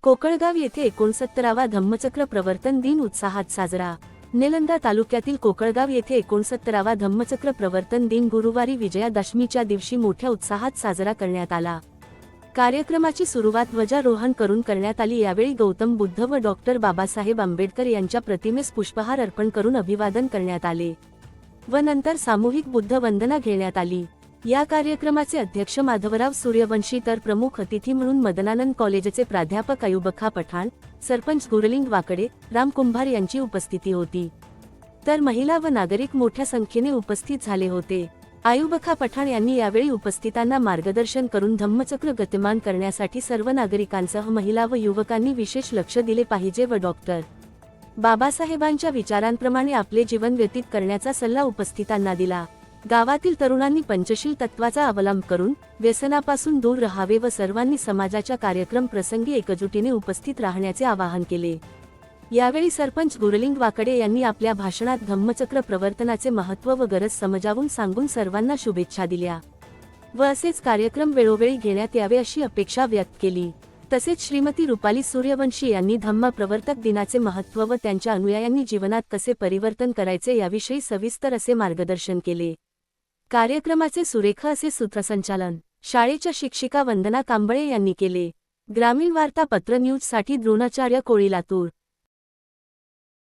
कोकळगाव येथे 69वा धम्मचक्र प्रवर्तन दिन उत्साहात साजरा। निलंगा तालुक्यातील कोकळगाव येथे 69वा धम्मचक्र प्रवर्तन दिन गुरुवारी विजयादशमीच्या दिवशी मोठ्या उत्साहात साजरा करण्यात आला। कार्यक्रमाची सुरुवात ध्वजारोहण करून करण्यात आली। यावेळी गौतम बुद्ध व डॉक्टर बाबासाहेब आंबेडकर यांच्या प्रतिमेस पुष्पहार अर्पण करून अभिवादन करण्यात आले व नंतर सामूहिक बुद्ध वंदना घेण्यात आली। या कार्यक्रमाचे अध्यक्ष माधवराव सूर्यवंशी तर प्रमुख अतिथी म्हणून मदनानंद कॉलेजचे प्राध्यापक अयुबखा पठाण, सरपंच गुरलिंग वाकडे, राम कुंभार यांची उपस्थिती होती। तर महिला व नागरिक मोठ्या संख्येने उपस्थित झाले होते। अयुबखा पठाण यांनी यावेळी उपस्थितांना मार्गदर्शन करून धम्मचक्र गतिमान करण्यासाठी सर्व नागरिकांसह महिला व युवकांनी विशेष लक्ष दिले पाहिजे व डॉक्टर बाबासाहेबांच्या विचारांप्रमाणे आपले जीवन व्यतीत करण्याचा सल्ला उपस्थितांना दिला। गावातील तरुणांनी पंचशील तत्वाचा अवलंब करून व्यसनापासून दूर राहावे व सर्वांनी समाजाच्या कार्यक्रम प्रसंगी एकजुटीने उपस्थित राहण्याचे आवाहन केले। यावेळी सरपंच गुरलिंग वाकडे यांनी आपल्या भाषणात धम्मचक्र प्रवर्तनाचे महत्त्व व गरज समजावून सांगून सर्वांना शुभेच्छा दिल्या व असेच कार्यक्रम वेळोवेळी घेण्यात यावे अशी अपेक्षा व्यक्त केली। तसेच श्रीमती रुपाली सूर्यवंशी यांनी धम्म प्रवर्तक दिनाचे महत्त्व व त्यांच्या अनुयायांनी जीवनात कसे परिवर्तन करायचे याविषयी सविस्तर असे मार्गदर्शन केले। कार्यक्रमाचे सुरेख असे सूत्रसंचालन शाळेच्या शिक्षिका वंदना कांबळे यांनी केले। ग्रामीण वार्ता पत्र न्यूज साठी द्रोणाचार्य कोळी, लातूर।